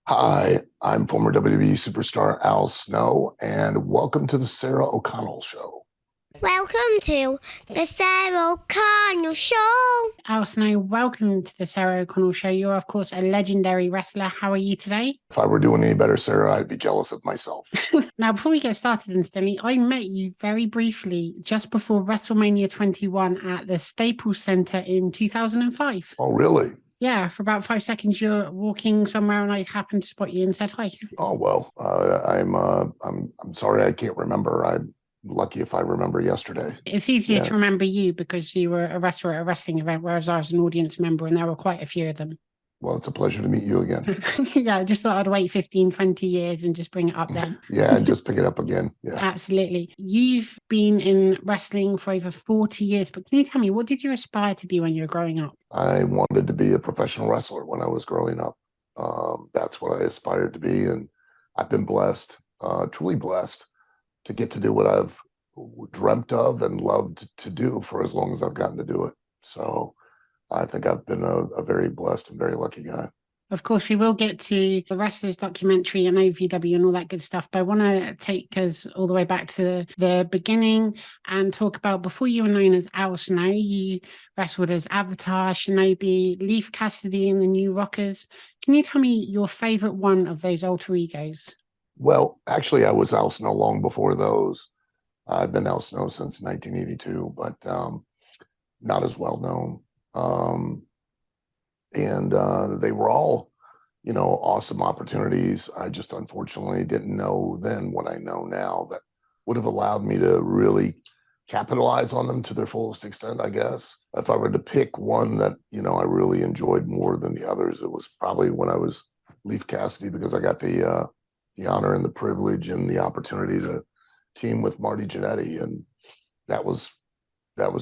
Hi, I'm former WWE Superstar Al Snow, and welcome to the Sarah O'Connell Show. Welcome to the Sarah O'Connell Show. Al Snow, welcome to the Sarah O'Connell Show. You're, of course, a legendary wrestler. How are you today? If I were doing any better, Sarah, I'd be jealous of myself. Now, before we get started, incidentally, I met you very briefly just before WrestleMania 21 at the Staples Center in 2005. Oh, really? Yeah, for about 5 seconds, you're walking somewhere, and I happened to spot you and said hi. Oh well, I'm sorry I can't remember. I'm lucky if I remember yesterday. It's easier Yeah. to remember you because you were a wrestler at a wrestling event, whereas I was an audience member, and there were quite a few of them. Well, it's a pleasure to meet you again. Yeah, I just thought I'd wait 15, 20 years and just bring it up then. Yeah, and just pick it up again. Yeah. Absolutely. You've been in wrestling for over 40 years, but can you tell me, what did you aspire to be when you were growing up? I wanted to be a professional wrestler when I was growing up. That's what I aspired to be, and I've been blessed, truly blessed, to get to do what I've dreamt of and loved to do for as long as I've gotten to do it. So I think I've been a very blessed and very lucky guy. Of course, we will get to the wrestlers documentary and OVW and all that good stuff, but I want to take us all the way back to the beginning and talk about before you were known as Al Snow, you wrestled as Avatar, Shinobi, Leif Cassidy, and the New Rockers. Can you tell me your favorite one of those alter egos? Well, actually, I was Al Snow long before those. I've been Al Snow since 1982, but not as well known. And they were all, awesome opportunities. I just unfortunately didn't know then what I know now that would have allowed me to really capitalize on them to their fullest extent, I guess. If I were to pick one that, I really enjoyed more than the others, it was probably when I was Leif Cassidy, because I got the honor and the privilege and the opportunity to team with Marty Jannetty, and that was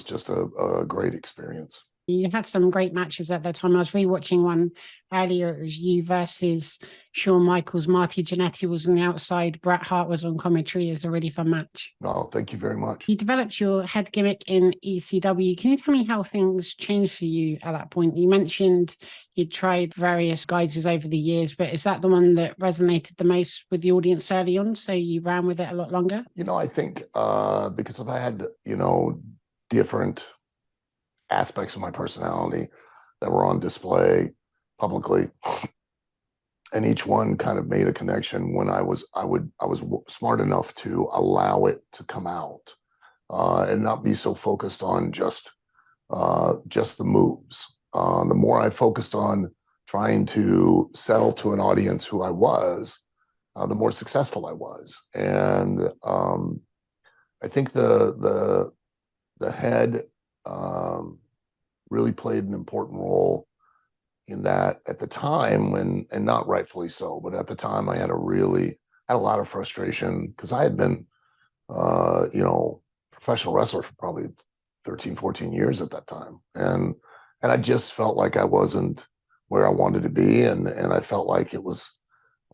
just a great experience. You had some great matches at that time. I was rewatching one earlier. It was you versus Shawn Michaels. Marty Jannetty was on the outside. Bret Hart was on commentary. It was a really fun match. Oh, thank you very much. You developed your head gimmick in ECW. Can you tell me how things changed for you at that point? You mentioned you tried various guises over the years, but is that the one that resonated the most with the audience early on? So you ran with it a lot longer? I think because I've had, different aspects of my personality that were on display publicly, and each one kind of made a connection when I was smart enough to allow it to come out, and not be so focused on just the moves. The more I focused on trying to sell to an audience who I was, the more successful I was. And I think the head really played an important role in that at the time when, and not rightfully so, but at the time I had a lot of frustration because I had been, professional wrestler for probably 13, 14 years at that time. And I just felt like I wasn't where I wanted to be. And I felt like it was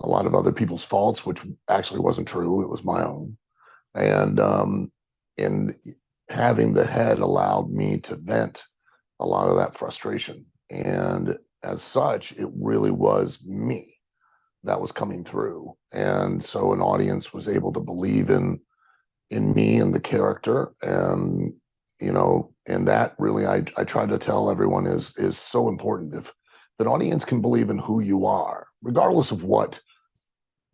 a lot of other people's faults, which actually wasn't true. It was my own. And having the head allowed me to vent a lot of that frustration. And as such, it really was me that was coming through. And so an audience was able to believe in me and the character. And, and that really I try to tell everyone is so important. If an audience can believe in who you are, regardless of what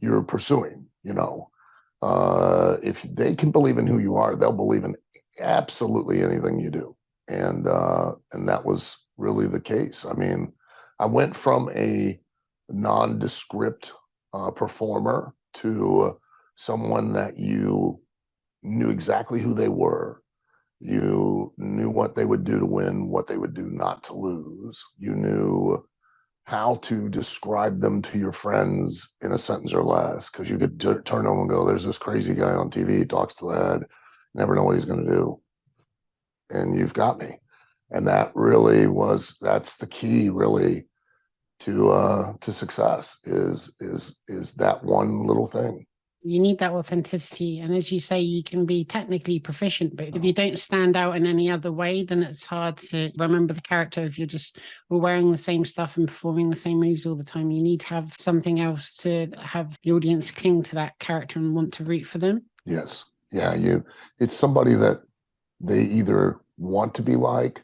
you're pursuing, if they can believe in who you are, they'll believe in absolutely anything you do. And that was really the case. I mean, I went from a nondescript performer to someone that you knew exactly who they were. You knew what they would do to win, what they would do not to lose. You knew how to describe them to your friends in a sentence or less, because you could turn on and go, there's this crazy guy on TV, he talks to the head, never know what he's going to do. And you've got me. And that's the key really to success is that one little thing. You need that authenticity. And as you say, you can be technically proficient, but if you don't stand out in any other way, then it's hard to remember the character if you're just wearing the same stuff and performing the same moves all the time. You need to have something else to have the audience cling to that character and want to root for them. Yes. Yeah. It's somebody that they either want to be like,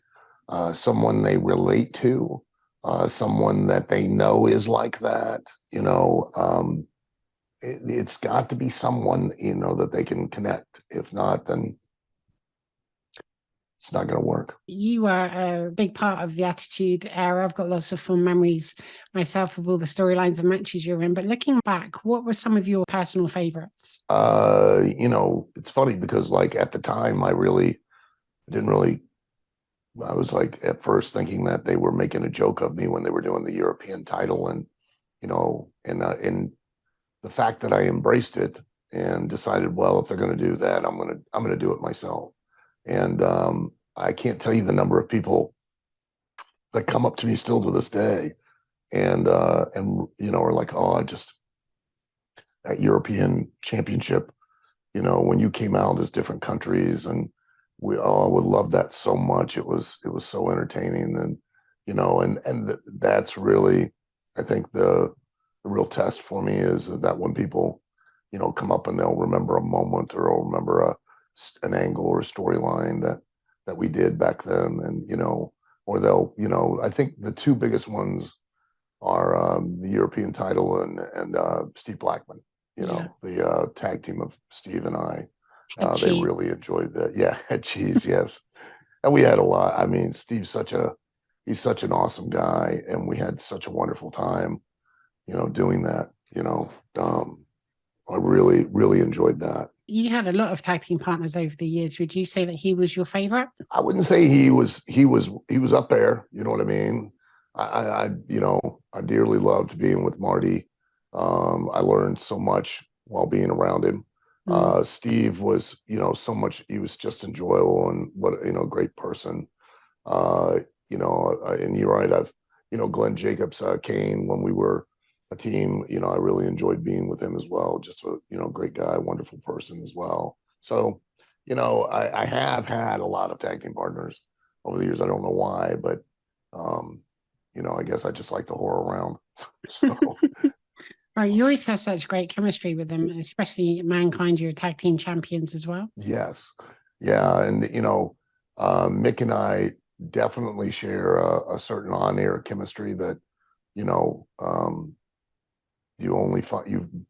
someone they relate to, someone that they know is like that, it's got to be someone, that they can connect. If not, then it's not going to work. You were a big part of the Attitude Era. I've got lots of fond memories myself of all the storylines and matches you're in. But looking back, what were some of your personal favorites? It's funny because like at the time, I was like at first thinking that they were making a joke of me when they were doing the European title, and the fact that I embraced it and decided, well, if they're going to do that, I'm going to do it myself. And I can't tell you the number of people that come up to me still to this day, and are like, oh, that European Championship, when you came out as different countries, and I would love that so much. It was so entertaining, and that's really, I think the real test for me is that when people, come up and they'll remember a moment or they'll remember an angle or a storyline that we did back then, and or they'll, I think the two biggest ones are the European title and Steve Blackman. The tag team of Steve and I. They really enjoyed that. Yeah, cheese, yes. And we had a lot. I mean, he's such an awesome guy, and we had such a wonderful time, doing that. I really, really enjoyed that. You had a lot of tag team partners over the years. Would you say that he was your favorite? I wouldn't say he was up there. You know what I mean? I dearly loved being with Marty. I learned so much while being around him. Steve was, so much, he was just enjoyable, and what, great person. And you're right. Glenn Jacobs, Kane, when we were a team, I really enjoyed being with him as well. Just a, great guy, wonderful person as well. So, I have had a lot of tag team partners over the years. I don't know why, but, I guess I just like to whore around. So. Well, you always have such great chemistry with them, especially Mankind. You're tag team champions as well. Yes. Yeah. And, Mick and I definitely share a certain on-air chemistry that, you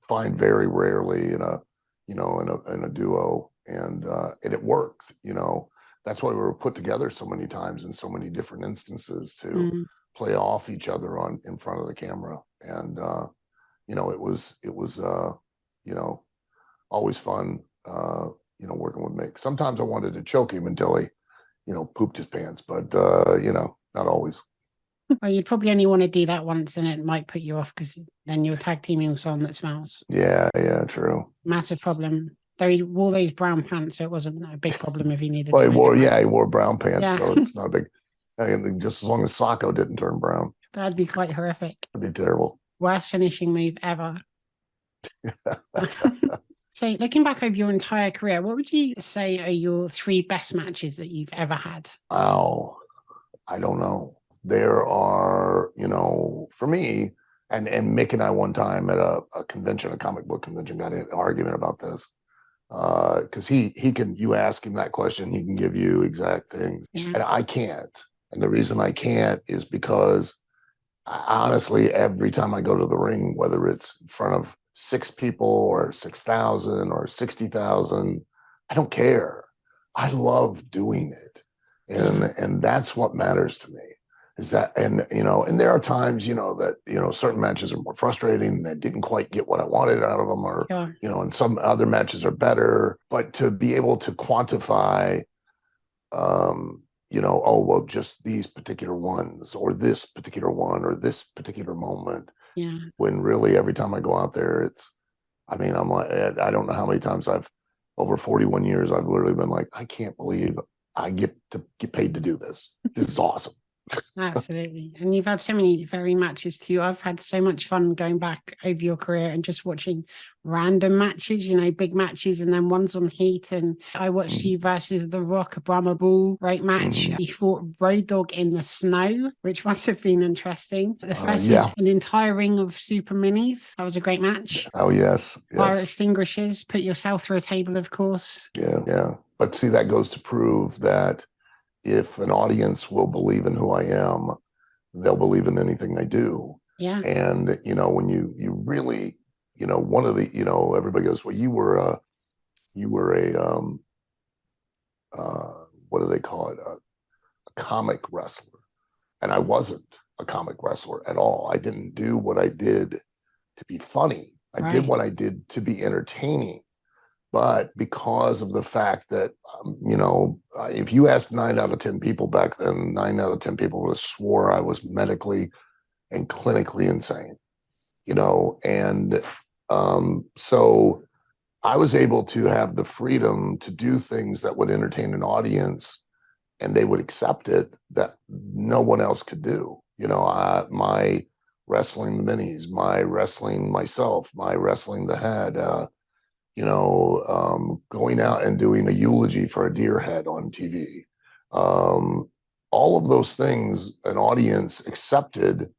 find very rarely in a duo, and it works. That's why we were put together so many times in so many different instances to play off each other in front of the camera. And it was always fun working with Mick. Sometimes I wanted to choke him until he pooped his pants, but not always. Well, you'd probably only want to do that once, and it might put you off because then you're tag teaming with someone that smells. Yeah, true. Massive problem. Though he wore those brown pants, so it wasn't a big problem if he needed well, to. He wore brown pants, so it's not a big. Just as long as Sacco didn't turn brown. That'd be quite horrific. That'd be terrible. Worst finishing move ever. So looking back over your entire career, what would you say are your 3 best matches that you've ever had? Wow. I don't know. There are, for me, and Mick and I one time at a convention, a comic book convention, got in an argument about this. Because you ask him that question, he can give you exact things. Yeah. And I can't. And the reason I can't is because honestly, every time I go to the ring, whether it's in front of 6 people or 6,000 or 60,000, I don't care. I love doing it. And that's what matters to me. Is that, and there are times, that, certain matches are more frustrating, that didn't quite get what I wanted out of them, or, and some other matches are better, but to be able to quantify, just these particular ones, or this particular one, or this particular moment, when really every time I go out there, I'm like, I don't know how many times over 41 years, I've literally been like, I can't believe I get paid to do this. This is awesome. Absolutely. And you've had so many very matches too. I've had so much fun going back over your career and just watching random matches, big matches, and then ones on Heat. And I watched you versus The Rock, a Brahma Bull Rope match. You fought Road Dogg in the snow, which must have been interesting. The first is an entire ring of super minis. That was a great match. Oh, yes. Fire extinguishers, put yourself through a table, of course. Yeah. But see, that goes to prove that if an audience will believe in who I am, they'll believe in anything I do. Yeah. And, when you really, one of the, everybody goes, well, you were a what do they call it? A comic wrestler. And I wasn't a comic wrestler at all. I didn't do what I did to be funny. I did what I did to be entertaining. But because of the fact that, if you asked 9 out of 10 people back then, 9 out of 10 people would have swore I was medically and clinically insane, and so I was able to have the freedom to do things that would entertain an audience and they would accept it that no one else could do. My wrestling the minis, my wrestling myself, my wrestling the head, going out and doing a eulogy for a deer head on TV. All of those things an audience accepted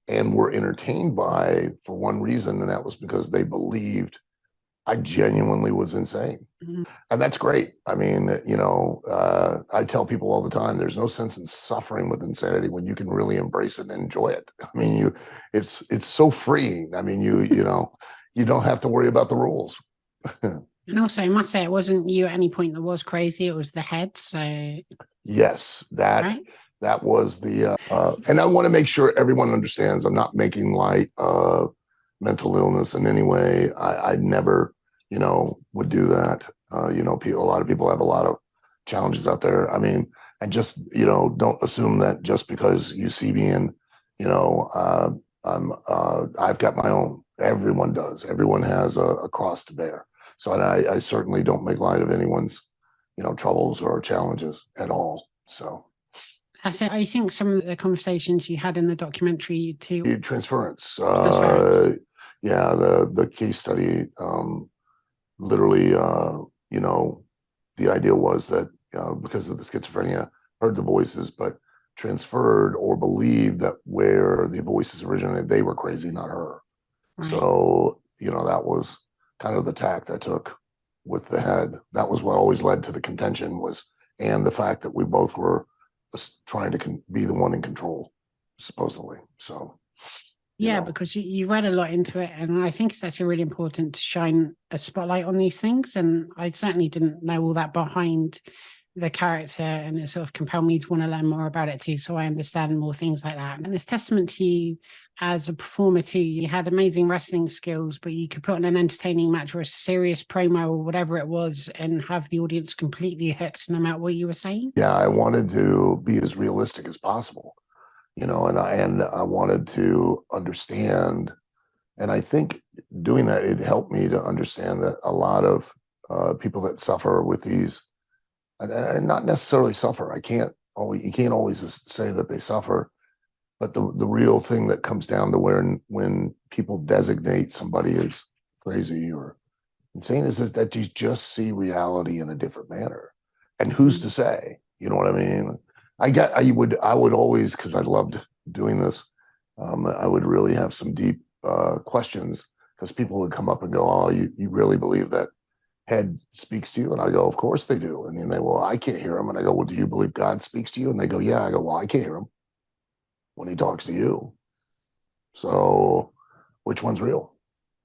and were entertained by for one reason, and that was because they believed I genuinely was insane. And that's great. I mean, I tell people all the time, there's no sense in suffering with insanity when you can really embrace it and enjoy it. I mean, it's so freeing. I mean, you don't have to worry about the rules. And also, I must say, it wasn't you at any point that was crazy. It was the head. So yes, that was the, and I want to make sure everyone understands I'm not making light of mental illness in any way. I never, would do that. A lot of people have a lot of challenges out there. I mean, and just, don't assume that just because you see me and, I've got my own. Everyone does. Everyone has a cross to bear. So, and I certainly don't make light of anyone's, troubles or challenges at all. So. That's it. I think some of the conversations you had in the documentary too. Transference. The case study, literally, the idea was that because of the schizophrenia, heard the voices, but transferred or believed that where the voices originated, they were crazy, not her. Right. So, that was kind of the tact I took with the head. That was what always led to the contention and the fact that we both were trying to be the one in control, supposedly. So. Yeah, because you read a lot into it, and I think it's actually really important to shine a spotlight on these things. And I certainly didn't know all that behind the character, and it sort of compelled me to want to learn more about it too, so I understand more things like that. And it's testament to you as a performer too. You had amazing wrestling skills, but you could put on an entertaining match or a serious promo or whatever it was and have the audience completely hooked no matter what you were saying. Yeah, I wanted to be as realistic as possible. And I wanted to understand, and I think doing that, it helped me to understand that a lot of people that suffer with these, and not necessarily suffer. You can't always say that they suffer, but the real thing that comes down to when people designate somebody as crazy or insane is that you just see reality in a different manner. And who's to say? You know what I mean? I would always, because I loved doing this, I would really have some deep questions, because people would come up and go, oh, you really believe that head speaks to you? And I go, of course they do. And then they, well, I can't hear him. And I go, well, do you believe God speaks to you? And they go, yeah. I go, well, I can't hear him when he talks to you. So which one's real?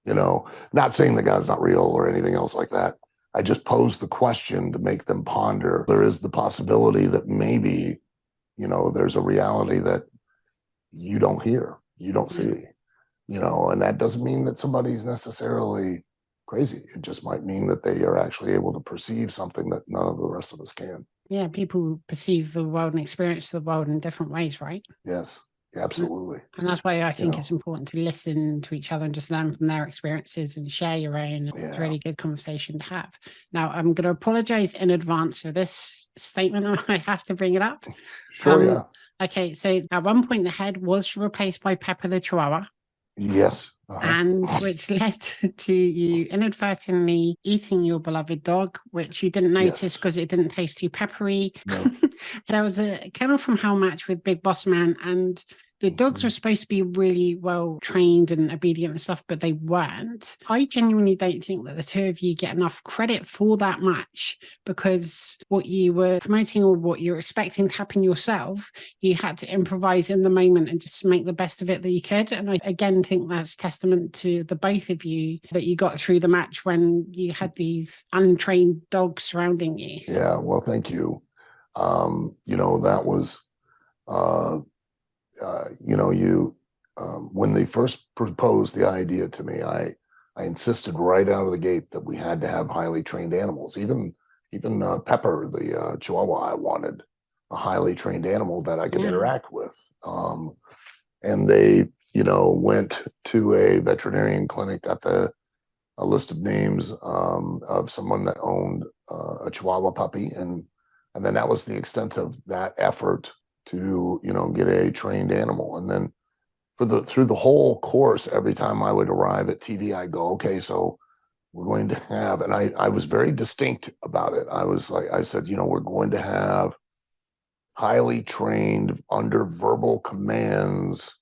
Not saying that God's not real or anything else like that. I just posed the question to make them ponder. There is the possibility that maybe, there's a reality that you don't hear, you don't see, and that doesn't mean that somebody's necessarily crazy. It just might mean that they are actually able to perceive something that none of the rest of us can. Yeah, people perceive the world and experience the world in different ways, right? Yes, absolutely. And that's why I think it's important to listen to each other and just learn from their experiences and share your own. Yeah. It's a really good conversation to have. Now, I'm going to apologize in advance for this statement. I have to bring it up. Sure, yeah. Okay, so at one point the head was replaced by Pepper the Chihuahua. Yes. And which led to you inadvertently eating your beloved dog, which you didn't notice because it didn't taste too peppery. No. There was a Kennel from Hell match with Big Boss Man, and the dogs were supposed to be really well trained and obedient and stuff, but they weren't. I genuinely don't think that the two of you get enough credit for that match, because what you were promoting or what you're expecting to happen yourself, you had to improvise in the moment and just make the best of it that you could. And I again think that's testament to the both of you that you got through the match when you had these untrained dogs surrounding you. Yeah, well, thank you. That was when they first proposed the idea to me, I insisted right out of the gate that we had to have highly trained animals. Even Pepper, the Chihuahua, I wanted a highly trained animal that I could interact with. And they, went to a veterinarian clinic, got a list of names of someone that owned a Chihuahua puppy, and then that was the extent of that effort to get a trained animal. And then through the whole course, every time I would arrive at TV, I go, okay, so we're going to have, and I was very distinct about it. I said, we're going to have highly trained under verbal commands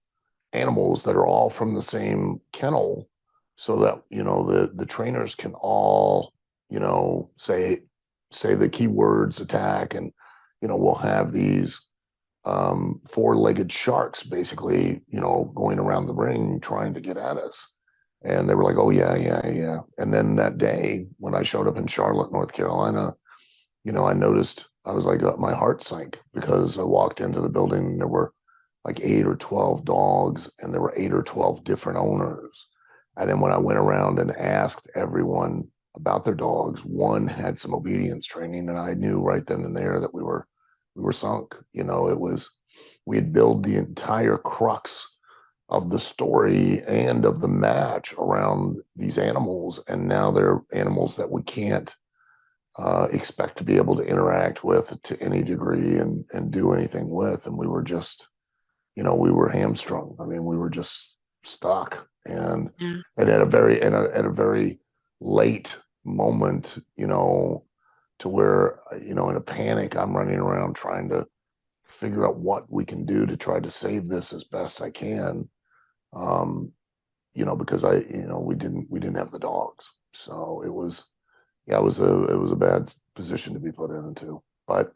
animals that are all from the same kennel, so that the trainers can all say the keywords attack, and we'll have these four-legged sharks basically going around the ring trying to get at us. And they were like, oh yeah. And then that day when I showed up in Charlotte, North Carolina, I noticed, I was like, my heart sank, because I walked into the building and there were like 8 or 12 dogs, and there were 8 or 12 different owners. And then when I went around and asked everyone about their dogs, one had some obedience training, and I knew right then and there that we were sunk. We had built the entire crux of the story and of the match around these animals, and now they're animals that we can't expect to be able to interact with to any degree and do anything with. And we were just, we were hamstrung. I mean, we were just stuck. And at a very late moment, to where, in a panic, I'm running around trying to figure out what we can do to try to save this as best I can. Because we didn't have the dogs. So it was a bad position to be put into. But,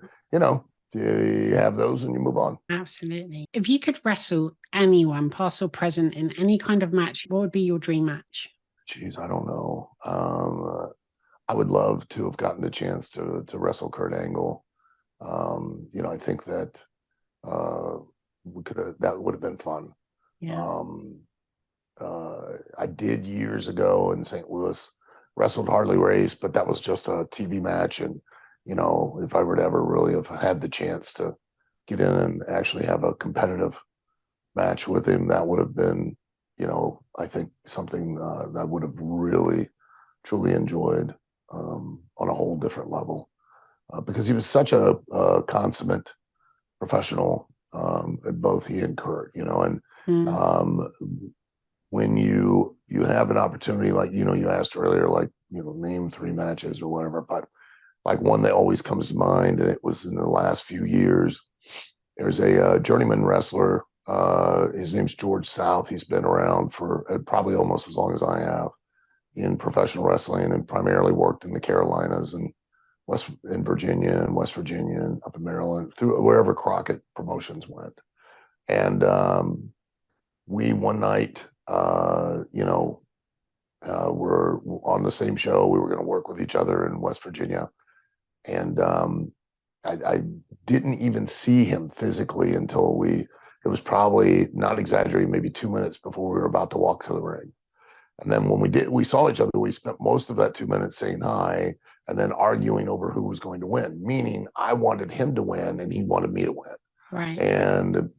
you have those and you move on. Absolutely. If you could wrestle anyone, past or present, in any kind of match, what would be your dream match? Geez, I don't know. I would love to have gotten the chance to wrestle Kurt Angle. I think that that would have been fun. Yeah. I did years ago in St. Louis, wrestled Harley Race, but that was just a TV match. And, if I were to ever really have had the chance to get in and actually have a competitive match with him, that would have been, I think something that I would have really, truly enjoyed on a whole different level, because he was such a consummate professional, both he and Kurt, and when you have an opportunity, like, you asked earlier, like, name 3 matches or whatever, but like one that always comes to mind, and it was in the last few years. There's a journeyman wrestler. His name's George South. He's been around for probably almost as long as I have in professional wrestling, and primarily worked in the Carolinas and in Virginia and West Virginia and up in Maryland, through wherever Crockett Promotions went. And we one night, we're on the same show. We were going to work with each other in West Virginia. And I didn't even see him physically until it was probably, not exaggerating, maybe 2 minutes before we were about to walk to the ring. And then when we saw each other, we spent most of that 2 minutes saying hi and then arguing over who was going to win, meaning I wanted him to win and he wanted me to win. Right. And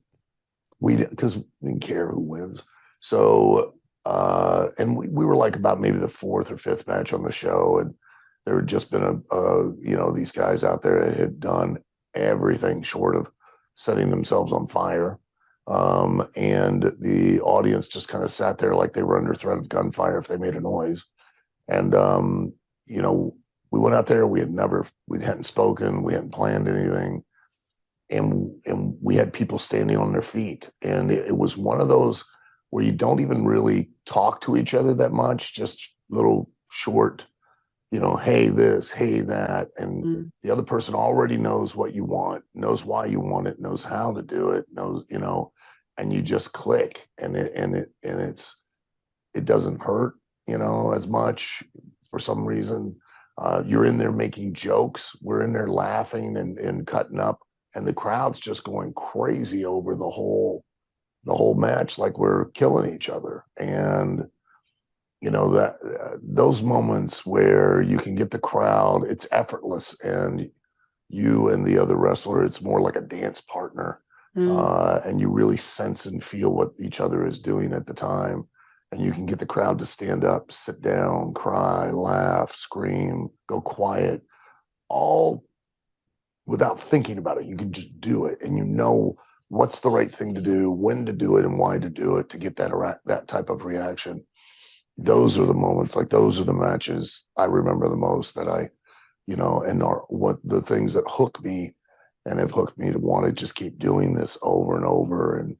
because we didn't care who wins. So, and we were like about maybe the 4th or 5th match on the show. And there had just been these guys out there that had done everything short of setting themselves on fire. And the audience just kind of sat there like they were under threat of gunfire if they made a noise. And, you know, we went out there, we hadn't spoken, we hadn't planned anything. And we had people standing on their feet. And it was one of those where you don't even really talk to each other that much, just little short, you know, hey, this, hey, that. And the other person already knows what you want, knows why you want it, knows how to do it, knows, you know, and you just click, and it doesn't hurt, you know, as much for some reason. You're in there making jokes. We're in there laughing and cutting up, and the crowd's just going crazy over the whole match, like we're killing each other. And you know that those moments where you can get the crowd, it's effortless, and you and the other wrestler, it's more like a dance partner. And you really sense and feel what each other is doing at the time. And you can get the crowd to stand up, sit down, cry, laugh, scream, go quiet, all without thinking about it. You can just do it, and you know what's the right thing to do, when to do it, and why to do it to get that type of reaction. Those are the moments, like those are the matches I remember the most, that I, you know, and are what the things that hook me and have hooked me to want to just keep doing this over and over, and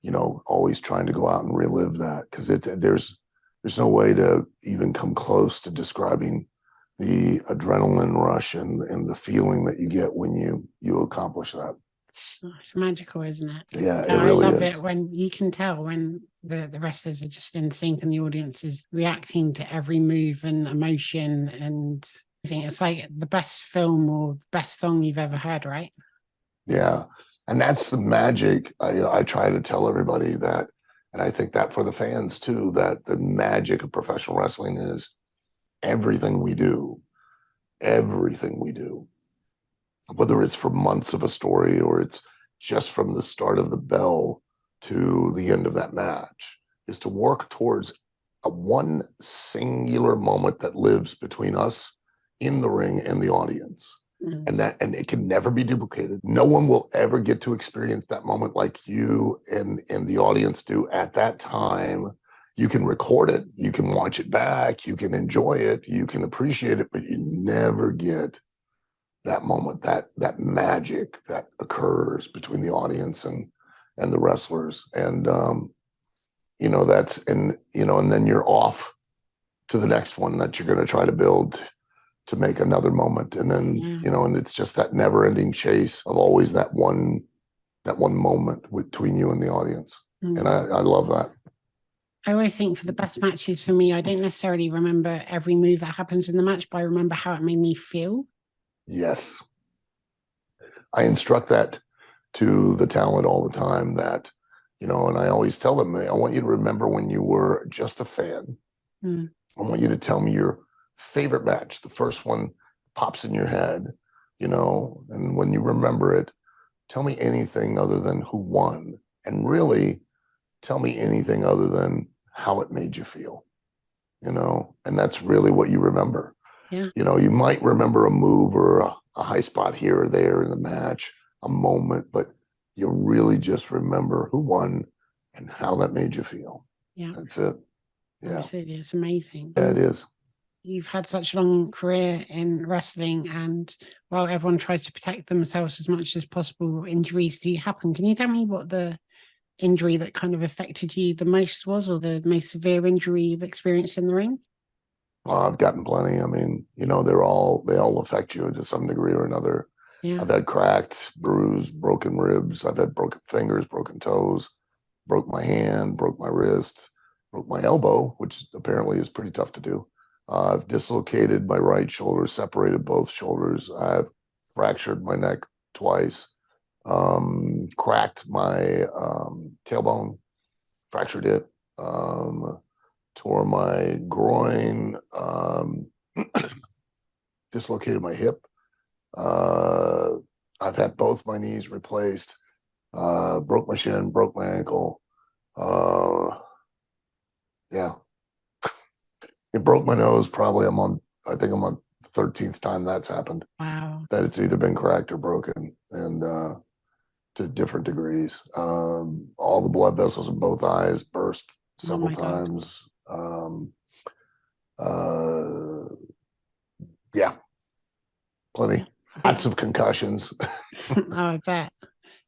you know, always trying to go out and relive that, because there's no way to even come close to describing the adrenaline rush and the feeling that you get when you accomplish that. Oh, it's magical, isn't it? Yeah, it really I love is. it when you can tell when the wrestlers are just in sync and the audience is reacting to every move and emotion, and it's like the best film or best song you've ever heard, right? Yeah, and that's the magic. I try to tell everybody that, and I think that for the fans too, that the magic of professional wrestling is everything we do, whether it's for months of a story or it's just from the start of the bell to the end of that match, is to work towards a one singular moment that lives between us in the ring and the audience. And it can never be duplicated. No one will ever get to experience that moment like you and the audience do at that time. You can record it, you can watch it back, you can enjoy it, you can appreciate it, but you never get that moment, that magic that occurs between the audience and the wrestlers. And you know, and then you're off to the next one that you're going to try to build to make another moment. And then you know, and it's just that never ending chase of always that one moment between you and the audience. And I love that. I always think for the best matches for me, I don't necessarily remember every move that happens in the match, but I remember how it made me feel. Yes, I instruct that to the talent all the time, that, you know, and I always tell them, I want you to remember when you were just a fan. I want you to tell me your favorite match, the first one pops in your head, you know, and when you remember it, tell me anything other than who won, and really tell me anything other than how it made you feel, you know, and that's really what you remember. You know, you might remember a move or a high spot here or there in the match, a moment, but you really just remember who won and how that made you feel. That's it. Yeah. Absolutely. It's amazing. Yeah, it is. You've had such a long career in wrestling, and while everyone tries to protect themselves as much as possible, injuries do happen. Can you tell me what the injury that kind of affected you the most was, or the most severe injury you've experienced in the ring? Well, I've gotten plenty. I mean, you know, they all affect you to some degree or another. I've had cracked, bruised, broken ribs. I've had broken fingers, broken toes, broke my hand, broke my wrist, broke my elbow, which apparently is pretty tough to do. I've dislocated my right shoulder, separated both shoulders. I've fractured my neck twice, cracked my tailbone, fractured it, tore my groin, dislocated my hip. I've had both my knees replaced, broke my shin, broke my ankle. Yeah. It broke my nose. Probably I think I'm on the 13th time that's happened. Wow. That it's either been cracked or broken. And to different degrees. All the blood vessels in both eyes burst several times. Yeah, plenty. Lots of concussions. Oh, I bet.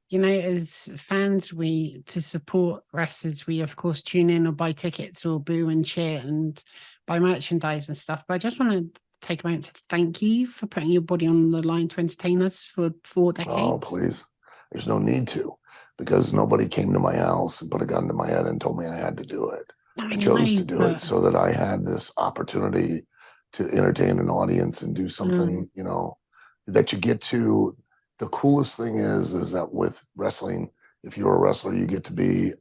You know, as fans, to support wrestlers, we of course tune in or buy tickets or boo and cheer and buy merchandise and stuff. But I just want to take a moment to thank you for putting your body on the line to entertain us for 4 decades. Oh, please. There's no need to, because nobody came to my house and put a gun to my head and told me I had to do it. I chose to do it so that I had this opportunity to entertain an audience and do something, you know, that you get to. The coolest thing is that with wrestling, if you're a wrestler, you get to be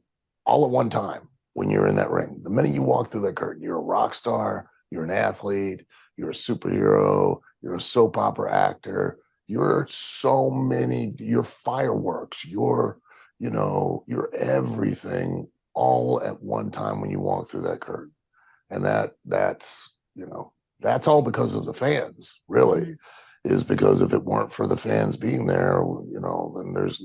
all at one time when you're in that ring. The minute you walk through that curtain, you're a rock star, you're an athlete, you're a superhero, you're a soap opera actor, you're so many, you're fireworks, you're, you know, you're everything all at one time when you walk through that curtain. And that's, you know, that's all because of the fans, really. Is because if it weren't for the fans being there, you know, then there's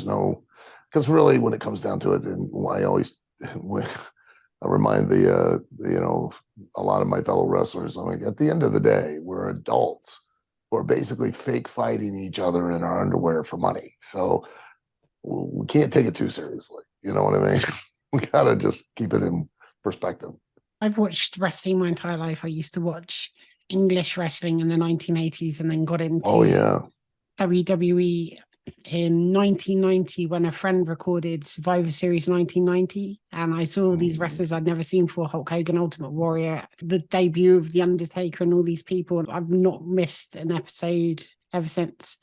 no, because really when it comes down to it, and I always I remind the you know, a lot of my fellow wrestlers, I'm like, at the end of the day, we're adults who are basically fake fighting each other in our underwear for money. So we can't take it too seriously. You know what I mean? We gotta just keep it in perspective. I've watched wrestling my entire life. I used to watch English wrestling in the 1980s and then got into WWE in 1990 when a friend recorded Survivor Series 1990, and I saw all these wrestlers I'd never seen before: Hulk Hogan, Ultimate Warrior, the debut of The Undertaker, and all these people. I've not missed an episode ever since.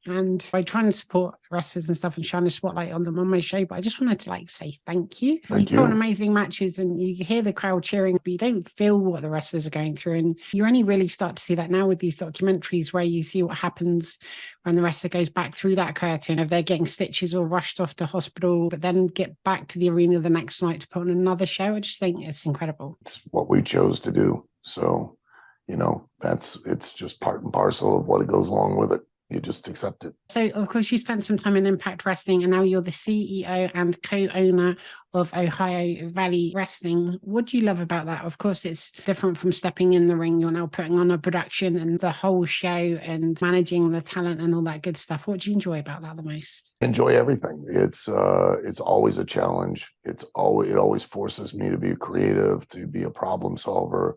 And I try and support wrestlers and stuff and shine a spotlight on them on my show. But I just wanted to say thank you. Thank you put on amazing matches and you hear the crowd cheering, but you don't feel what the wrestlers are going through. And you only really start to see that now with these documentaries where you see what happens when the wrestler goes back through that curtain, if they're getting stitches or rushed off to hospital, but then get back to the arena the next night to put on another show. I just think it's incredible. It's what we chose to do. So, you know, it's just part and parcel of what goes along with it. You just accept it. So, of course, you spent some time in Impact Wrestling, and now you're the CEO and co-owner of Ohio Valley Wrestling. What do you love about that? Of course, it's different from stepping in the ring. You're now putting on a production and the whole show and managing the talent and all that good stuff. What do you enjoy about that the most? Enjoy everything. It's always a challenge. It always forces me to be creative, to be a problem solver.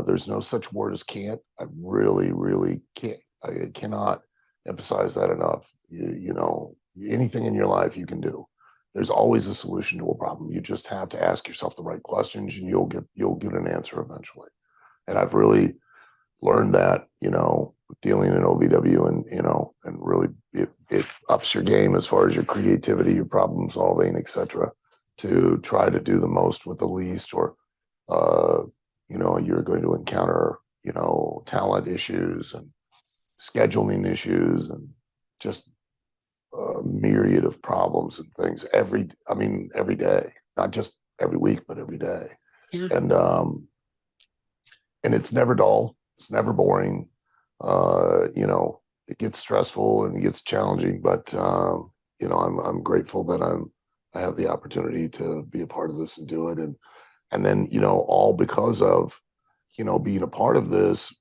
There's no such word as can't. I really can't. I cannot emphasize that enough. You know, anything in your life you can do. There's always a solution to a problem. You just have to ask yourself the right questions, and you'll get an answer eventually. And I've really learned that, you know, dealing in OVW, and you know, and really it ups your game as far as your creativity, your problem solving, etc. To try to do the most with the least, or you know, you're going to encounter, you know, talent issues and scheduling issues and just a myriad of problems and things every day, not just every week, but every day. Yeah. And it's never dull. It's never boring. You know, it gets stressful and it gets challenging, but you know, I'm grateful that I have the opportunity to be a part of this and do it. And then, you know, all because of, you know, being a part of this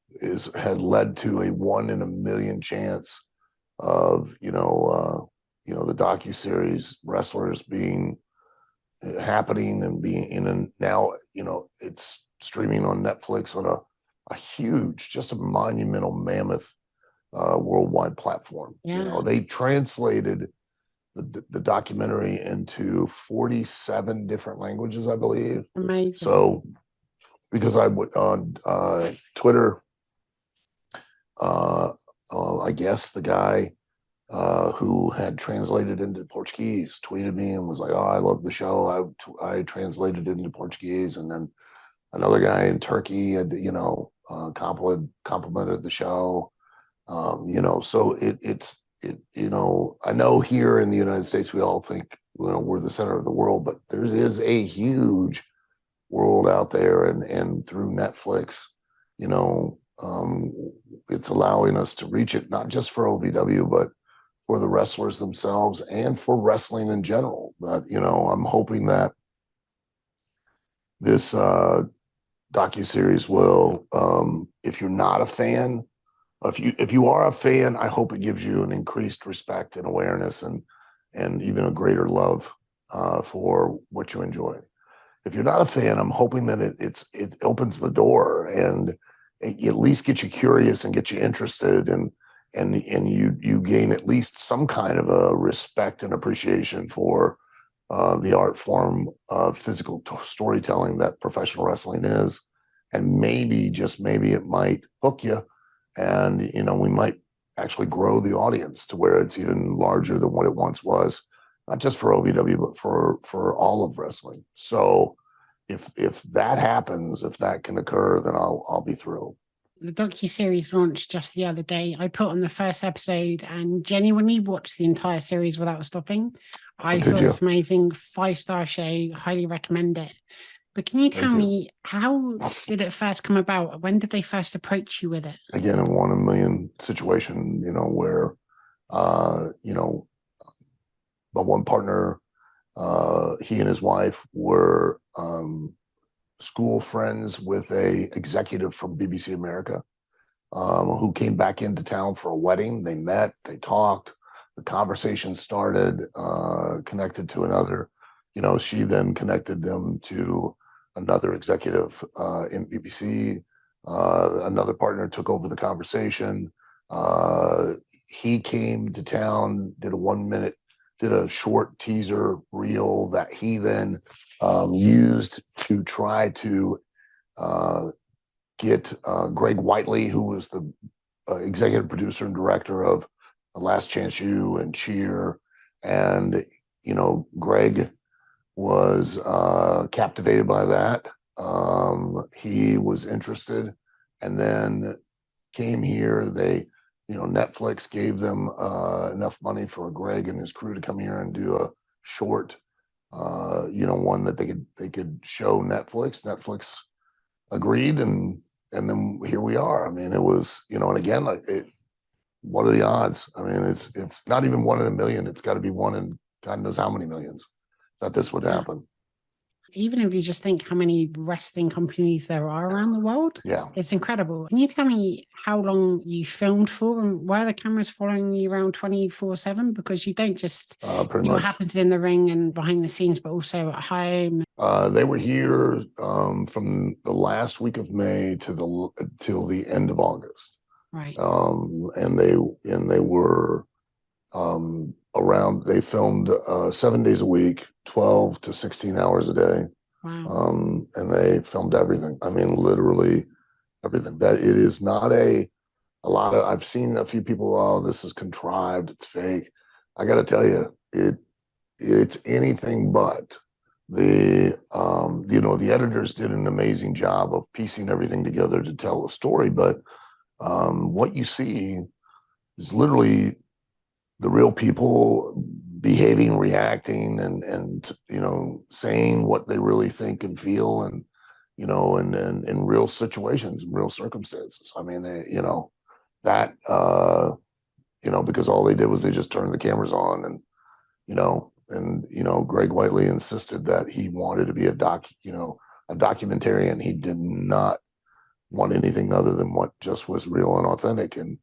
had led to a 1 in a million chance of, you know, the docuseries wrestlers being happening and being in, and now, you know, it's streaming on Netflix on a huge, just a monumental, mammoth worldwide platform. Yeah. You know, they translated the documentary into 47 different languages, I believe. Amazing. So, because I would on Twitter, I guess the guy who had translated into Portuguese tweeted me and was like, "Oh, I love the show. I translated it into Portuguese." And then another guy in Turkey had, you know, complimented the show. You know, so it's you know, I know here in the United States we all think, you know, we're the center of the world, but there is a huge world out there, and through Netflix, you know, it's allowing us to reach it, not just for OVW, but for the wrestlers themselves and for wrestling in general. But, I'm hoping that this docuseries will, if you're not a fan, if you are a fan, I hope it gives you an increased respect and awareness and even a greater love for what you enjoy. If you're not a fan, I'm hoping that it opens the door and it at least gets you curious and gets you interested and you gain at least some kind of a respect and appreciation for the art form of physical storytelling that professional wrestling is. And maybe, just maybe, it might hook you, and we might actually grow the audience to where it's even larger than what it once was, not just for OVW, but for all of wrestling. So if that happens, if that can occur, then I'll be thrilled. The docuseries launched just the other day. I put on the first episode and genuinely watched the entire series without stopping. I thought it was amazing. 5-star show. Highly recommend it. But can you tell me, how did it first come about? When did they first approach you with it? Again, a 1 in a million situation, where, my one partner, he and his wife were school friends with a executive from BBC America, who came back into town for a wedding. They met, they talked, the conversation started, connected to another. She then connected them to another executive in BBC. Another partner took over the conversation. He came to town, did a short teaser reel that he then used to try to get Greg Whiteley, who was the executive producer and director of Last Chance U and Cheer. And, Greg was captivated by that. He was interested and then came here. Netflix gave them enough money for Greg and his crew to come here and do a short, one that they could show Netflix. Netflix agreed, and then here we are. I mean, it was, and again, what are the odds? I mean, it's not even 1 in a million. It's got to be 1 in God knows how many millions that this would happen. Even if you just think how many wrestling companies there are around the world, it's incredible. Can you tell me how long you filmed for, and why are the cameras following you around 24/7? Because you don't just what happens in the ring and behind the scenes, but also at home. They were here from the last week of May till the end of August. Right. And they were around. They filmed 7 days a week, 12 to 16 hours a day. Wow. And they filmed everything. I mean, literally everything. That it is not a lot of. I've seen a few people. Oh, this is contrived. It's fake. I got to tell you, it's anything but. The editors did an amazing job of piecing everything together to tell a story. But what you see is literally the real people behaving, reacting, and saying what they really think and feel, and and in real situations, in real circumstances. I mean, that because all they did was they just turned the cameras on, and Greg Whiteley insisted that he wanted to be a documentarian. He did not want anything other than what just was real and authentic. And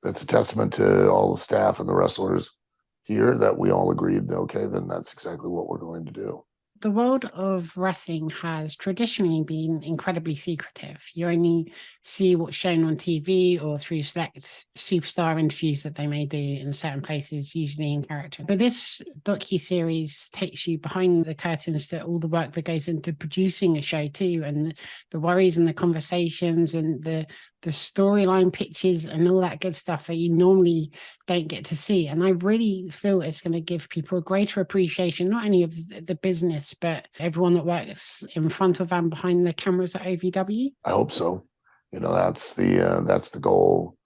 it's a testament to all the staff and the wrestlers here that we all agreed, okay, then that's exactly what we're going to do. The world of wrestling has traditionally been incredibly secretive. You only see what's shown on TV or through select superstar interviews that they may do in certain places, usually in character. But this docuseries takes you behind the curtains to all the work that goes into producing a show too, and the worries and the conversations and the storyline pitches and all that good stuff that you normally don't get to see. And I really feel it's going to give people a greater appreciation, not only of the business, but everyone that works in front of and behind the cameras at OVW. I hope so. That's the goal.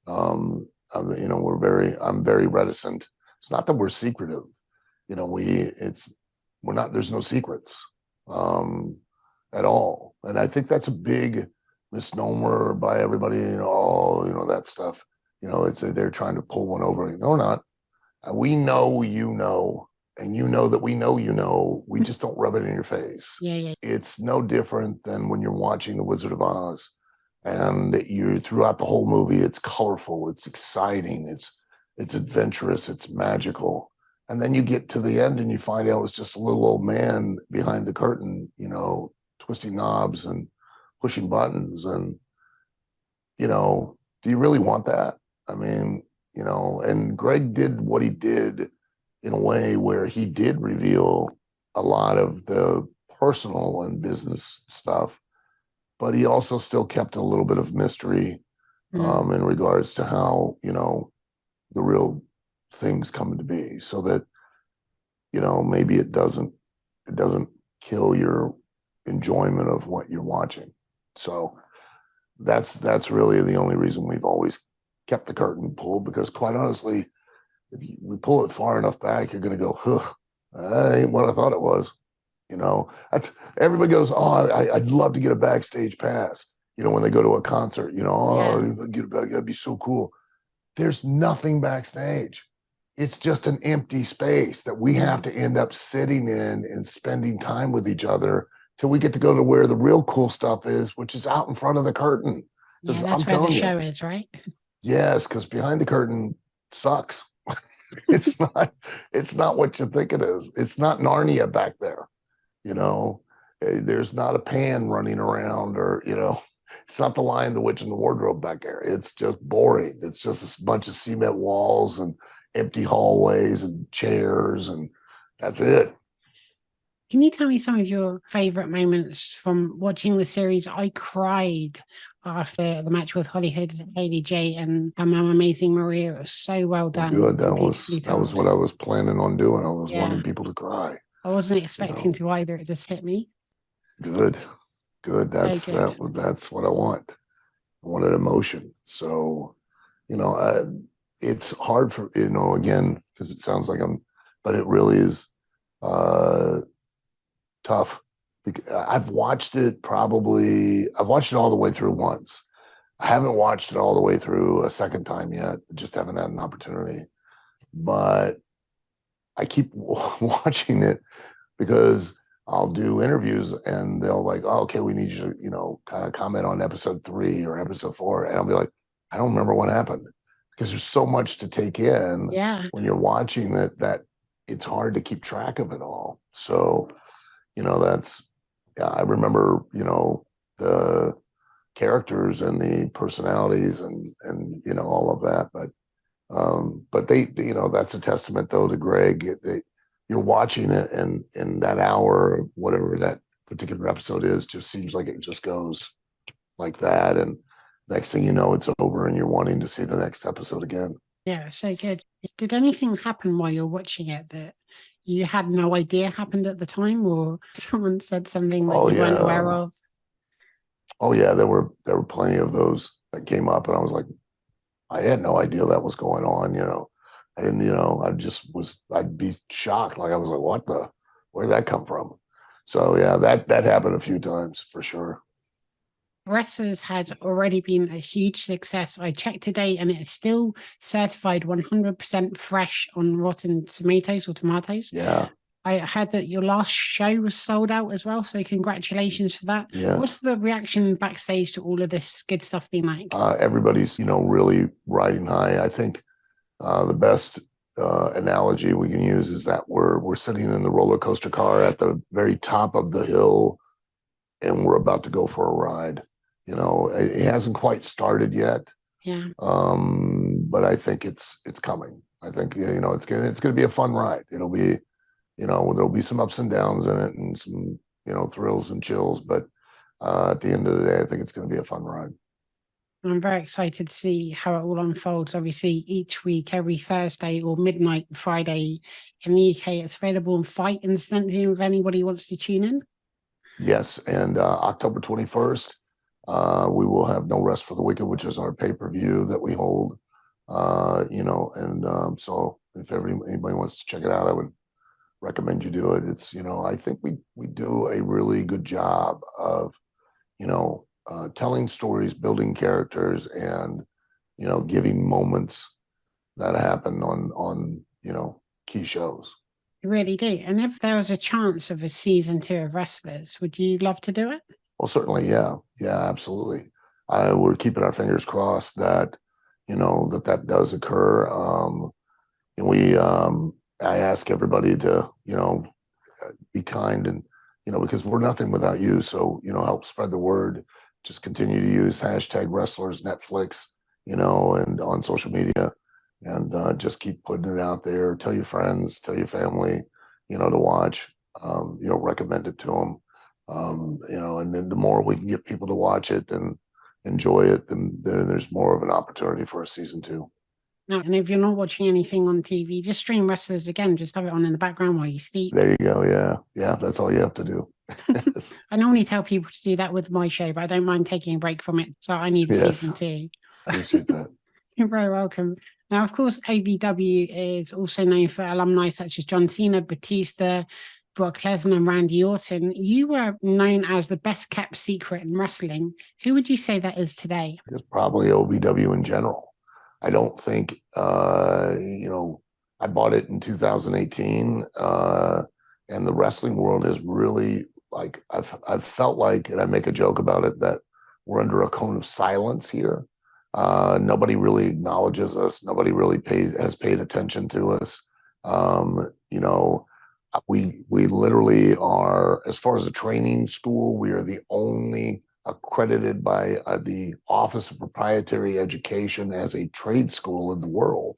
I'm very reticent. It's not that we're secretive. We're not, there's no secrets at all. And I think that's a big misnomer by everybody, that stuff. it's they're trying to pull one over. No, we're not. We know, and you know that we know. We just don't rub it in your face. Yeah. It's no different than when you're watching The Wizard of Oz, and you're throughout the whole movie. It's colorful, it's exciting, it's adventurous, it's magical, and then you get to the end and you find out it's just a little old man behind the curtain, twisting knobs and pushing buttons, and do you really want that? I mean, and Greg did what he did in a way where he did reveal a lot of the personal and business stuff, but he also still kept a little bit of mystery in regards to how, the real things come to be, so that, maybe it doesn't kill your enjoyment of what you're watching. So that's really the only reason we've always kept the curtain pulled, because quite honestly, we pull it far enough back, you're going to go, huh, that ain't what I thought it was. That's everybody goes, oh, I'd love to get a backstage pass. When they go to a concert, get a back, that'd be so cool. There's nothing backstage. It's just an empty space that we have to end up sitting in and spending time with each other till we get to go to where the real cool stuff is, which is out in front of the curtain. Yeah, Because that's I'm where the telling show you, is, right? yes, because behind the curtain sucks. It's not what you think it is. It's not Narnia back there. you know there's not a pan running around, or it's not the Lion, the Witch, and the Wardrobe back there. It's just boring. It's just a bunch of cement walls and empty hallways and chairs, and that's it. Can you tell me some of your favorite moments from watching the series? I cried after the match with HollyHood Haley J and Mama Amazing Maria. It was so well Well, done good. and that was beautifully that was told. what I was planning on doing. I was Yeah, wanting people to cry. I wasn't you expecting know to either. It just hit me. good good So that's good. that's what I want. I wanted emotion. So you know I, it's hard for, again, because it sounds like I'm, but it really is uh tough. I've watched it all the way through once. I haven't watched it all the way through a second time yet. I just haven't had an opportunity. But I keep watching it because I'll do interviews and they'll like, oh, okay, we need you to, kind of comment on episode 3 or episode 4. And I'll be like, I don't remember what happened, because there's so much to take in Yeah. when you're watching that it's hard to keep track of it all. So, that's, yeah, I remember, the characters and the personalities and all of that. But that's a testament though to Greg. You're watching it, and in that hour, whatever that particular episode is, just seems like it just goes like that. And next thing you know, it's over, and you're wanting to see the next episode again. Yeah, so good. Did anything happen while you're watching it that you had no idea happened at the time, or someone said something that Oh you weren't yeah, aware of? oh yeah. There were plenty of those that came up, and I was like, I had no idea that was going on. I didn't. I'd be shocked. Like I was like, where did that come from? So yeah, that happened a few times for sure. Wrestlers has already been a huge success. I checked today and it is still certified 100% fresh on Rotten Tomatoes or Tomatoes. Yeah. I heard that your last show was sold out as well. So congratulations for that. What's Yes. the reaction backstage to all of this good stuff being like? Everybody's really riding high. I think the best analogy we can use is that we're sitting in the roller coaster car at the very top of the hill, and we're about to go for a ride. It hasn't quite started yet, Yeah. but I think it's coming. I think it's gonna be a fun ride. It'll be, there'll be some ups and downs in it, and some thrills and chills. But at the end of the day, I think it's going to be a fun ride. I'm very excited to see how it all unfolds. Obviously, each week, every Thursday or midnight Friday in the UK, it's available on Fight instantly if anybody wants to tune in. Yes, and October 21st, we will have No Rest for the Wicked, which is our pay-per-view that we hold. And so if anybody wants to check it out, I would recommend you do it. It's, I think we do a really good job of, telling stories, building characters, and giving moments that happen on key shows. You really do. And if there was a chance of a season 2 of Wrestlers, would you love to do it? Well, certainly, yeah, absolutely. We're keeping our fingers crossed that that does occur. And I ask everybody to be kind, and because we're nothing without you, so help spread the word. Just continue to use hashtag Wrestlers Netflix, and on social media, and just keep putting it out there. Tell your friends, tell your family, to watch. Recommend it to them. And then the more we can get people to watch it and enjoy it, then there's more of an opportunity for a season 2. No, and if you're not watching anything on TV, just stream Wrestlers again. Just have it on in the background while you sleep. There you go. Yeah, that's all you have to do. I normally tell people to do that with my show, but I don't mind taking a break from it. So I need a season 2. Appreciate that. You're very welcome. Now, of course, OVW is also known for alumni such as John Cena, Batista, Brock Lesnar, and Randy Orton. You were known as the best kept secret in wrestling. Who would you say that is today? It's probably OVW in general. I don't think, I bought it in 2018, and the wrestling world is really I've felt like, and I make a joke about it, that we're under a cone of silence here. Nobody really acknowledges us. Nobody really has paid attention to us. We literally are, as far as a training school, we are the only accredited by the Office of Proprietary Education as a trade school in the world.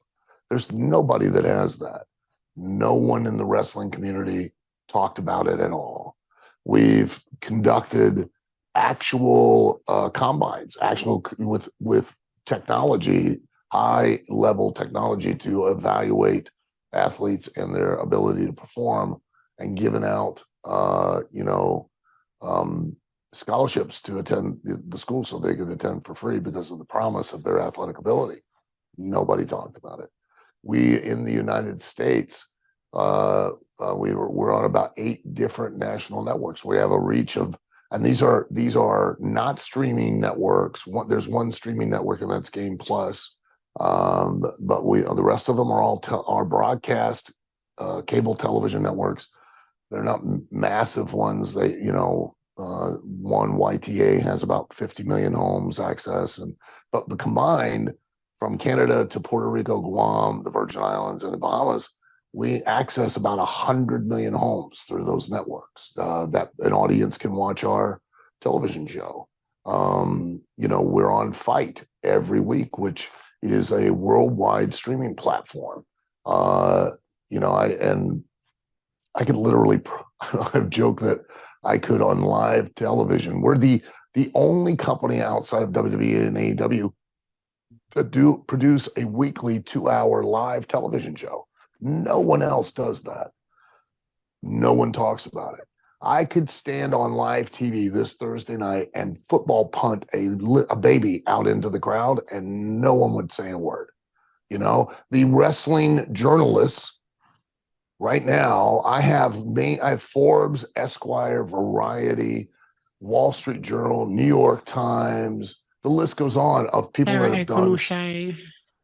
There's nobody that has that. No one in the wrestling community talked about it at all. We've conducted actual combines, with technology, high level technology, to evaluate athletes and their ability to perform, and given out scholarships to attend the school so they could attend for free because of the promise of their athletic ability. Nobody talked about it. We, in the United States, we're on about 8 different national networks. We have a reach of, and these are not streaming networks. There's one streaming network, and that's Game Plus. But the rest of them are all our broadcast cable television networks. They're not massive ones. They, one YTA has about 50 million homes access, but the combined from Canada to Puerto Rico, Guam, the Virgin Islands, and the Bahamas, we access about 100 million homes through those networks that an audience can watch our television show. We're on Fight every week, which is a worldwide streaming platform. I could literally, I've joked that I could on live television. We're the only company outside of WWE and AEW that produce a weekly 2-hour live television show. No one else does that. No one talks about it. I could stand on live TV this Thursday night and football punt a baby out into the crowd, and no one would say a word. The wrestling journalists right now, I have Forbes, Esquire, Variety, Wall Street Journal, New York Times. The list goes on of people that have done.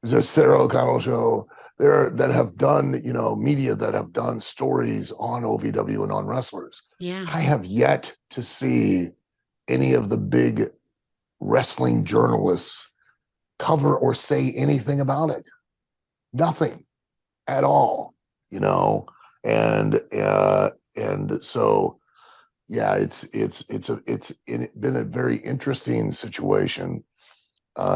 There's a Sarah O'Connell show there that have done, media that have done stories on OVW and on wrestlers. Yeah. I have yet to see any of the big wrestling journalists cover or say anything about it. Nothing at all, and so, yeah, it's been a very interesting situation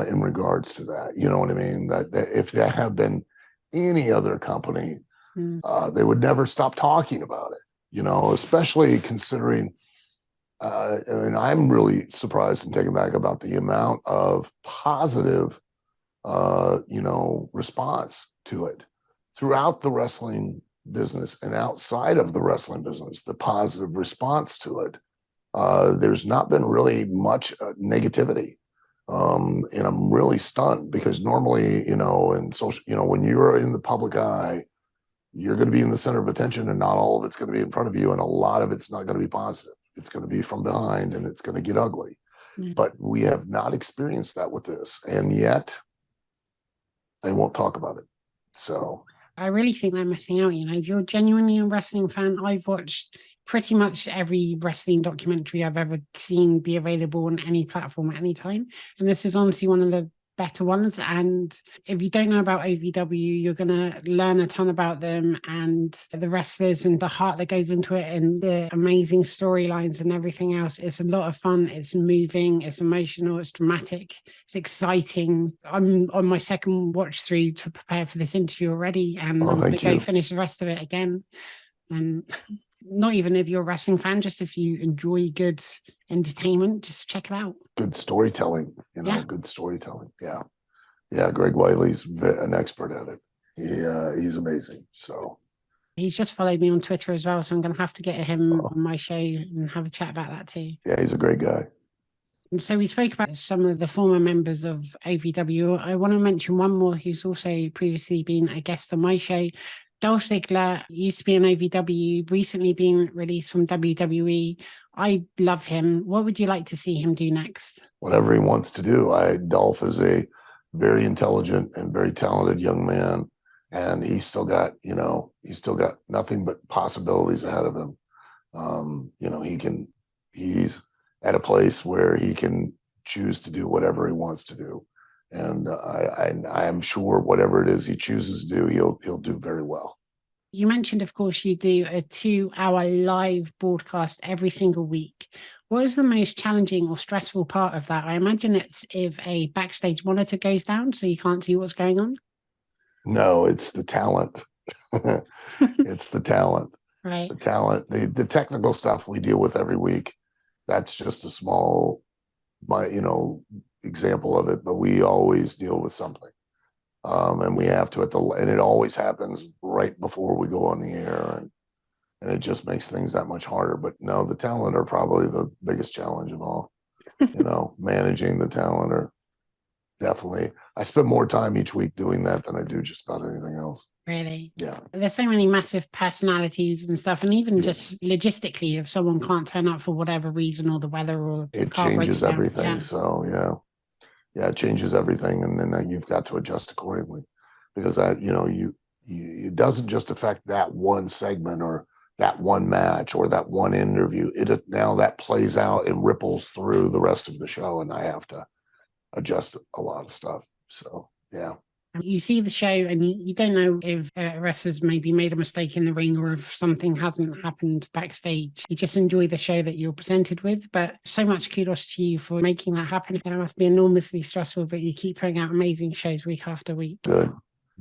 in regards to that. You know what I mean? That if there have been any other company, they would never stop talking about it. Especially considering, and I'm really surprised and taken back about the amount of positive, response to it throughout the wrestling business and outside of the wrestling business. The positive response to it, there's not been really much negativity. And I'm really stunned, because normally, in social, when you're in the public eye, you're going to be in the center of attention, and not all of it's going to be in front of you. And a lot of it's not going to be positive. It's going to be from behind, and it's going to get ugly. But we have not experienced that with this. And yet they won't talk about it. So I really think they're missing out. If you're genuinely a wrestling fan, I've watched pretty much every wrestling documentary I've ever seen be available on any platform at any time. And this is honestly one of the better ones. And if you don't know about OVW, you're going to learn a ton about them and the wrestlers and the heart that goes into it and the amazing storylines and everything else. It's a lot of fun. It's moving. It's emotional. It's dramatic. It's exciting. I'm on my second watch through to prepare for this interview already, and I'm going to go finish the rest of it again. And not even if you're a wrestling fan, just if you enjoy good entertainment, just check it out. Good storytelling, good storytelling. Yeah. Yeah. Greg Wiley's an expert at it. He's amazing. So he's just followed me on Twitter as well. So I'm going to have to get him on my show and have a chat about that too. Yeah. He's a great guy. And so we spoke about some of the former members of OVW. I want to mention one more who's also previously been a guest on my show. Dolph Ziggler used to be in OVW, recently been released from WWE. I love him. What would you like to see him do next? Whatever he wants to do. Dolph is a very intelligent and very talented young man, and he's still got nothing but possibilities ahead of him. He's at a place where he can choose to do whatever he wants to do. And I am sure whatever it is he chooses to do, he'll do very well. You mentioned, of course, you do a 2-hour live broadcast every single week. What is the most challenging or stressful part of that? I imagine it's if a backstage monitor goes down, so you can't see what's going on. No, it's the talent. It's the talent. Right. The talent, the technical stuff we deal with every week. That's just a small, example of it, but we always deal with something. And we have to and it always happens right before we go on the air, and it just makes things that much harder. But no, the talent are probably the biggest challenge of all. Managing the talent are definitely. I spend more time each week doing that than I do just about anything else. Really? Yeah. There's so many massive personalities and stuff, and even just logistically, if someone can't turn up for whatever reason, or the weather, or it changes everything. Yeah. So yeah, it changes everything, and then you've got to adjust accordingly, because it doesn't just affect that one segment or that one match or that one interview. Now that plays out and ripples through the rest of the show, and I have to adjust a lot of stuff. So yeah. You see the show and you don't know if wrestlers maybe made a mistake in the ring or if something hasn't happened backstage. You just enjoy the show that you're presented with. But so much kudos to you for making that happen. It must be enormously stressful, but you keep putting out amazing shows week after week. Good.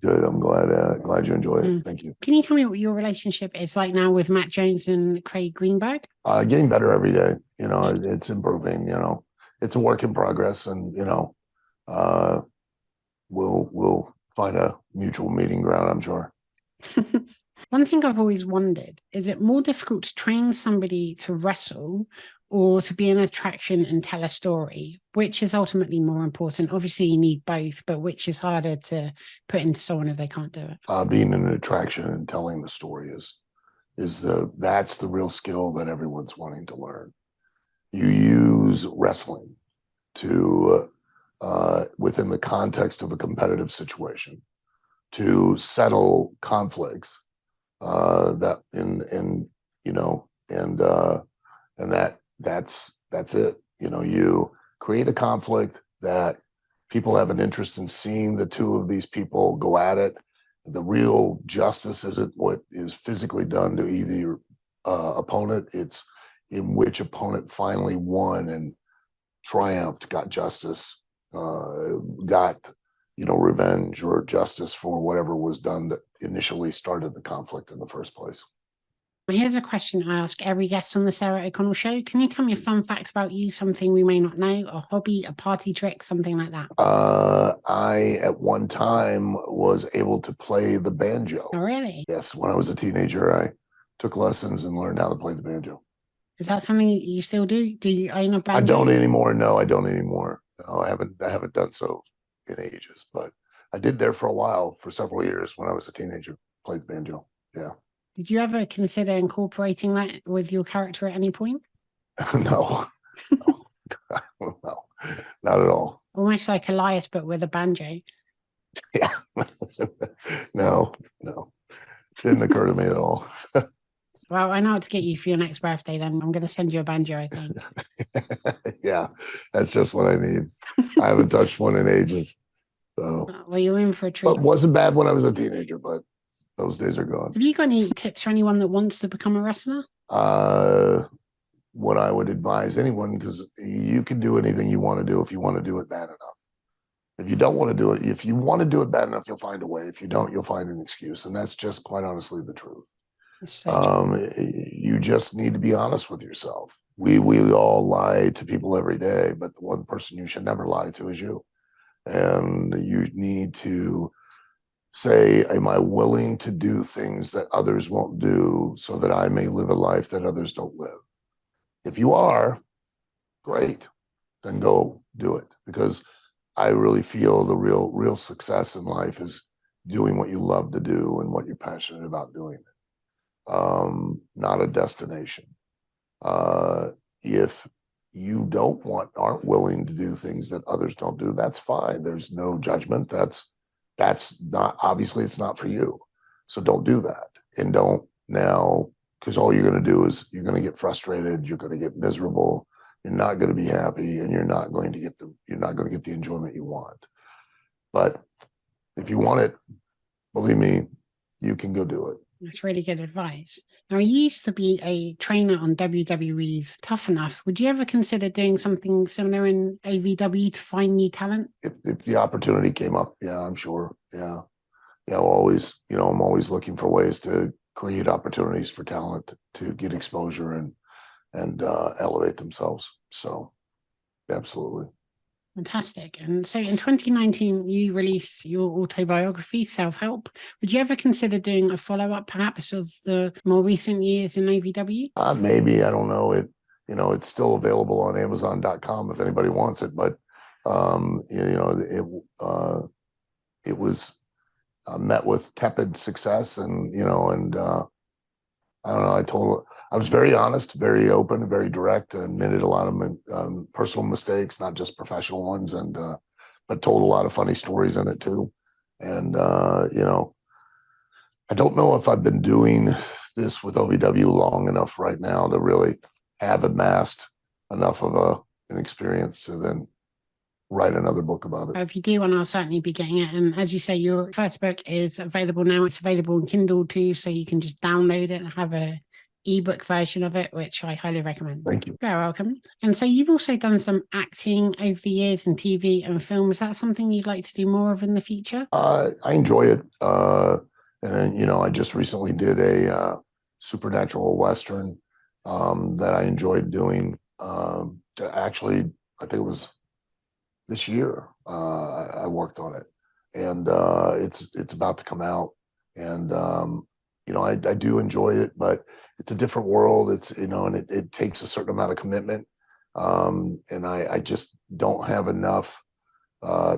I'm glad you enjoy it. Thank you. Can you tell me what your relationship is like now with Matt Jones and Craig Greenberg? Getting better every day. It's improving. It's a work in progress, and we'll find a mutual meeting ground, I'm sure. One thing I've always wondered, is it more difficult to train somebody to wrestle or to be an attraction and tell a story? Which is ultimately more important? Obviously, you need both, but which is harder to put into someone if they can't do it? Being an attraction and telling the story that's the real skill that everyone's wanting to learn. You use wrestling to within the context of a competitive situation to settle conflicts that's it. You create a conflict that people have an interest in seeing the two of these people go at it. The real justice isn't what is physically done to either opponent. It's in which opponent finally won and triumphed, got justice, got revenge or justice for whatever was done that initially started the conflict in the first place. Here's a question I ask every guest on the Sarah O'Connell Show. Can you tell me a fun fact about you, something we may not know, a hobby, a party trick, something like that? I, at one time, was able to play the banjo. Oh, really? Yes, when I was a teenager, I took lessons and learned how to play the banjo. Is that something you still do? Do you own a banjo? I don't anymore. No, I don't anymore. No, I haven't done so in ages, but I did there for a while, for several years when I was a teenager, played the banjo. Yeah. Did you ever consider incorporating that with your character at any point? No. No, not at all. Almost like Elias, but with a banjo. Yeah. No, didn't occur to me at all. Well, I know what to get you for your next birthday then. I'm going to send you a banjo, I think. Yeah, that's just what I need. I haven't touched one in ages. So, Well, you're in for a treat. but wasn't bad when I was a teenager, but those days are gone. Have you got any tips for anyone that wants to become a wrestler? What I would advise anyone, because you can do anything you want to do if you want to do it bad enough. If you don't want to do it, if you want to do it bad enough, you'll find a way. If you don't, you'll find an excuse. And that's just quite honestly the truth. You just need to be honest with yourself. We all lie to people every day, but the one person you should never lie to is you. And you need to say, am I willing to do things that others won't do so that I may live a life that others don't live? If you are, great, then go do it. Because I really feel the real success in life is doing what you love to do and what you're passionate about doing. Not a destination. If you aren't willing to do things that others don't do, that's fine. There's no judgment. That's not, obviously it's not for you. So don't do that. And don't now, because all you're going to do is you're going to get frustrated. You're going to get miserable. You're not going to be happy, and you're not going to get the enjoyment you want. But if you want it, believe me, you can go do it. That's really good advice. Now, you used to be a trainer on WWE's Tough Enough. Would you ever consider doing something similar in OVW to find new talent? If the opportunity came up, yeah, I'm sure. Yeah. I'm always looking for ways to create opportunities for talent to get exposure and elevate themselves. So absolutely. Fantastic. And so in 2019, you released your autobiography, Self-Help. Would you ever consider doing a follow-up, perhaps, of the more recent years in OVW? Maybe, I don't know. It's still available on Amazon.com if anybody wants it. But it was met with tepid success, and I don't know. I was very honest, very open, very direct, and admitted a lot of personal mistakes, not just professional ones, and but told a lot of funny stories in it too. And I don't know if I've been doing this with OVW long enough right now to really have amassed enough of an experience to then write another book about it. If you do, and I'll certainly be getting it. And as you say, your first book is available now. It's available in Kindle too, so you can just download it and have a ebook version of it, which I highly recommend. Thank you. You're welcome. And so you've also done some acting over the years in TV and film. Is that something you'd like to do more of in the future? I enjoy it. And I just recently did a supernatural Western that I enjoyed doing. Actually, I think it was this year I worked on it, and it's about to come out. And I do enjoy it, but it's a different world. It's and it takes a certain amount of commitment, and I just don't have enough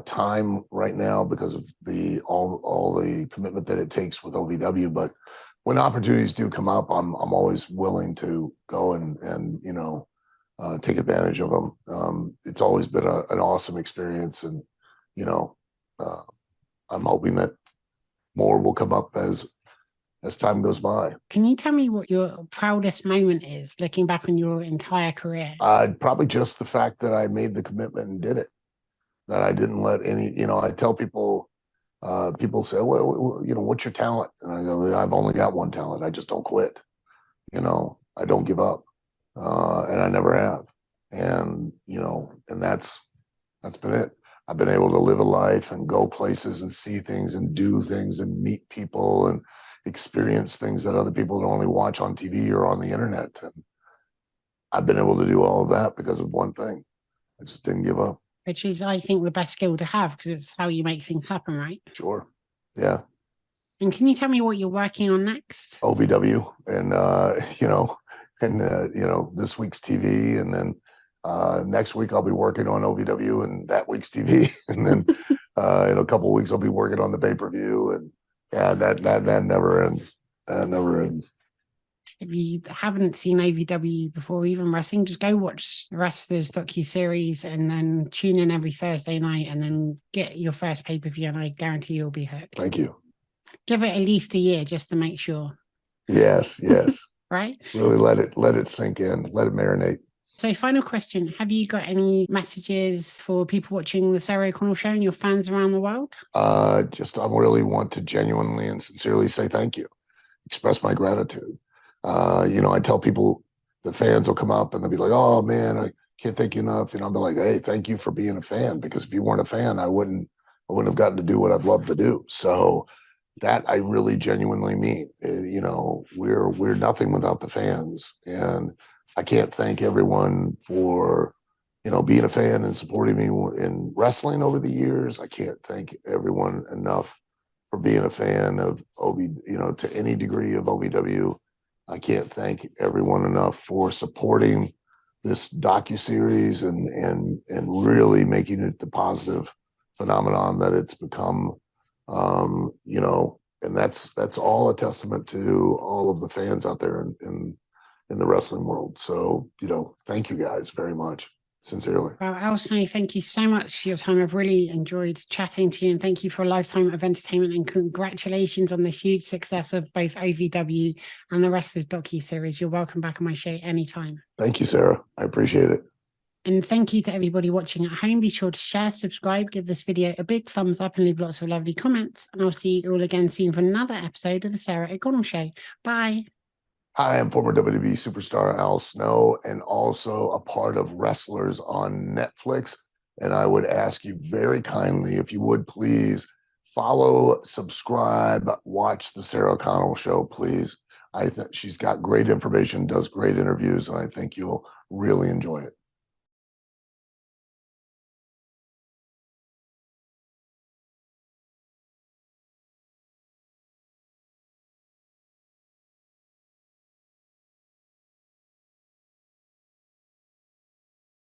time right now because of all the commitment that it takes with OVW. But when opportunities do come up, I'm always willing to go and take advantage of them. It's always been an awesome experience, and I'm hoping that more will come up as time goes by. Can you tell me what your proudest moment is, looking back on your entire career? Probably just the fact that I made the commitment and did it. That I didn't let any. I tell people. People say, well, what's your talent? And I go, I've only got one talent. I just don't quit. I don't give up, and I never have. And and that's been it. I've been able to live a life and go places and see things and do things and meet people and experience things that other people don't only watch on TV or on the internet. And I've been able to do all of that because of one thing. I just didn't give up. Which is, I think, the best skill to have, because it's how you make things happen, right? Sure. Yeah. And can you tell me what you're working on next? OVW, and this week's TV, and then next week I'll be working on OVW and that week's TV, and then in a couple of weeks I'll be working on the pay-per-view, and yeah, that never ends. That never ends. If you haven't seen OVW before, even wrestling, just go watch the Wrestlers docuseries and then tune in every Thursday night and then get your first pay-per-view, and I guarantee you'll be hooked. Thank you. Give it at least a year just to make sure. Yes, yes. Right? Really let it sink in, let it marinate. So final question, have you got any messages for people watching the Sarah O'Connell show and your fans around the world? Just I really want to genuinely and sincerely say thank you, express my gratitude. I tell people, the fans will come up and they'll be like, oh man, I can't thank you enough. I'll be like, hey, thank you for being a fan, because if you weren't a fan, I wouldn't have gotten to do what I've loved to do. So that I really genuinely mean. We're nothing without the fans, and I can't thank everyone for being a fan and supporting me in wrestling over the years. I can't thank everyone enough for being a fan of to any degree of OVW. I can't thank everyone enough for supporting this docuseries and really making it the positive phenomenon that it's become. And that's all a testament to all of the fans out there in the wrestling world. So, thank you guys very much. Sincerely. Well, Alsno, thank you so much for your time. I've really enjoyed chatting to you, and thank you for a lifetime of entertainment, and congratulations on the huge success of both OVW and the Wrestlers docuseries. You're welcome back on my show anytime. Thank you, Sarah. I appreciate it. And thank you to everybody watching at home. Be sure to share, subscribe, give this video a big thumbs up, and leave lots of lovely comments. And I'll see you all again soon for another episode of the Sarah O'Connell Show. Bye. Hi, I'm former WWE superstar Al Snow, and also a part of Wrestlers on Netflix. And I would ask you very kindly, if you would please follow, subscribe, watch the Sarah O'Connell Show, please. I think she's got great information, does great interviews, and I think you'll really enjoy it.